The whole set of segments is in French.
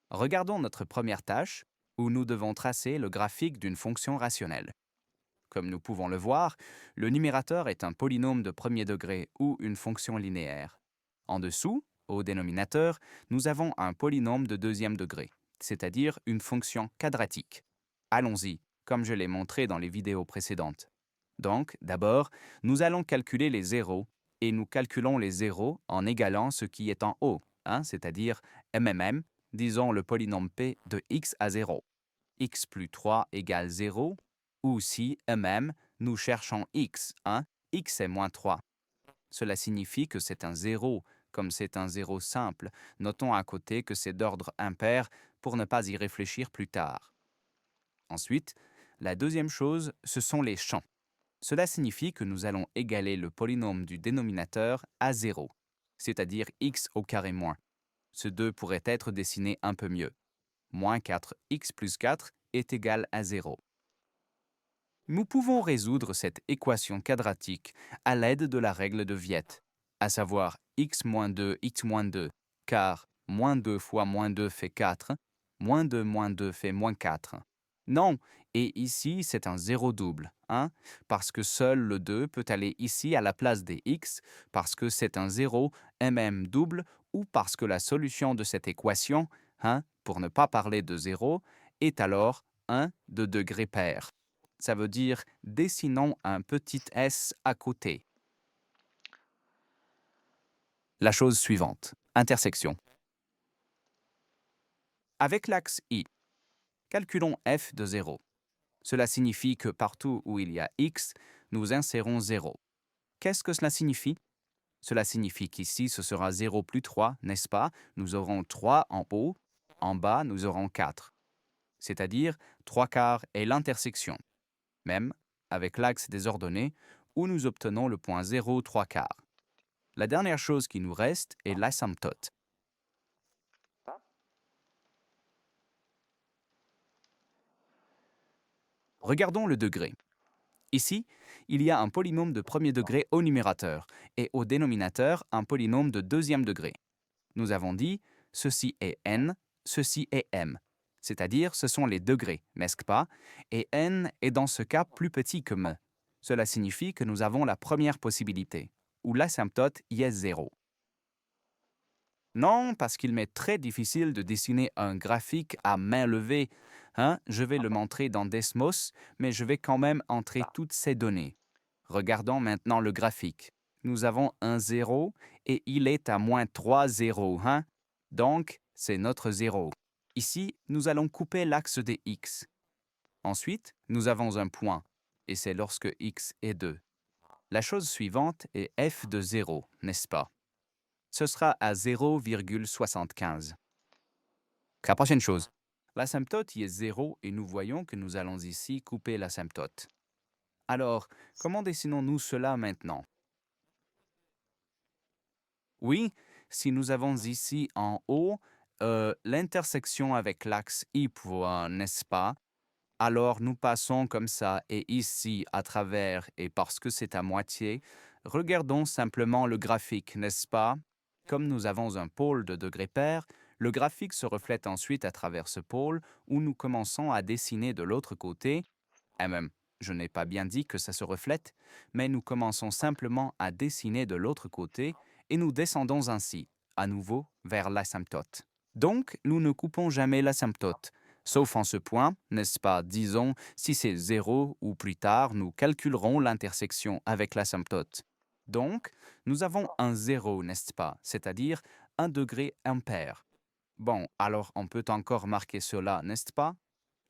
Regardons notre première tâche, où nous devons tracer le graphique d'une fonction rationnelle. Comme nous pouvons le voir, le numérateur est un polynôme de premier degré ou une fonction linéaire. En dessous, au dénominateur, nous avons un polynôme de deuxième degré, c'est-à-dire une fonction quadratique. Allons-y, comme je l'ai montré dans les vidéos précédentes. Donc, d'abord, nous allons calculer les zéros, et nous calculons les zéros en égalant ce qui est en haut, c'est-à-dire disons le polynôme p de x à 0. X plus 3 égale 0, ou si nous cherchons x, x est moins 3. Cela signifie que c'est un 0, comme c'est un 0 simple. Notons à côté que c'est d'ordre impair pour ne pas y réfléchir plus tard. Ensuite, la deuxième chose, ce sont les champs. Cela signifie que nous allons égaler le polynôme du dénominateur à 0, c'est-à-dire x au carré moins. Ce 2 pourrait être dessiné un peu mieux. Moins 4x plus 4 est égal à 0. Nous pouvons résoudre cette équation quadratique à l'aide de la règle de Viette, à savoir x moins 2, car moins 2 fois moins 2 fait 4, moins 2 fait moins 4. Non, et ici c'est un zéro double, parce que seul le 2 peut aller ici à la place des x, parce que c'est un 0 double, ou parce que la solution de cette équation, pour ne pas parler de 0, est alors 1 de degré pair. Ça veut dire dessinons un petit s à côté. La chose suivante, intersection. Avec l'axe I, calculons f de 0. Cela signifie que partout où il y a x, nous insérons 0. Qu'est-ce que cela signifie? Cela signifie qu'ici, ce sera 0 plus 3, n'est-ce pas? Nous aurons 3 en haut, en bas, nous aurons 4. C'est-à-dire 3 quarts est l'intersection, même avec l'axe des ordonnées, où nous obtenons le point 0, 3 quarts. La dernière chose qui nous reste est l'asymptote. Regardons le degré. Ici, il y a un polynôme de premier degré au numérateur et au dénominateur un polynôme de deuxième degré. Nous avons dit ceci est n, ceci est m, c'est-à-dire ce sont les degrés, n'est-ce pas? Et n est dans ce cas plus petit que m. Cela signifie que nous avons la première possibilité, où l'asymptote y est 0. Non, parce qu'il m'est très difficile de dessiner un graphique à main levée. Je vais le montrer dans Desmos, mais je vais quand même entrer toutes ces données. Regardons maintenant le graphique. Nous avons un 0 et il est à moins 3 zéros. Donc, c'est notre 0. Ici, nous allons couper l'axe des x. Ensuite, nous avons un point, et c'est lorsque x est 2. La chose suivante est f de 0, n'est-ce pas? Ce sera à 0,75. La prochaine chose. L'asymptote y est 0 et nous voyons que nous allons ici couper l'asymptote. Alors, comment dessinons-nous cela maintenant? Oui, si nous avons ici en haut l'intersection avec l'axe I point, n'est-ce pas? Alors nous passons comme ça et ici à travers et parce que c'est à moitié, regardons simplement le graphique, n'est-ce pas? Comme nous avons un pôle de degré pair, le graphique se reflète ensuite à travers ce pôle où nous commençons à dessiner de l'autre côté. Et même, je n'ai pas bien dit que ça se reflète, mais nous commençons simplement à dessiner de l'autre côté et nous descendons ainsi, à nouveau, vers l'asymptote. Donc, nous ne coupons jamais l'asymptote. Sauf en ce point, n'est-ce pas, disons, si c'est 0 ou plus tard, nous calculerons l'intersection avec l'asymptote. Donc, nous avons un 0, n'est-ce pas, c'est-à-dire un degré impair. Bon, alors on peut encore marquer cela, n'est-ce pas?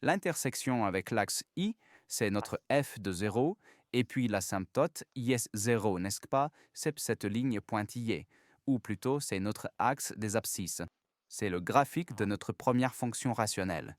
L'intersection avec l'axe I, c'est notre f de 0, et puis l'asymptote y est 0, n'est-ce pas? C'est cette ligne pointillée, ou plutôt c'est notre axe des abscisses. C'est le graphique de notre première fonction rationnelle.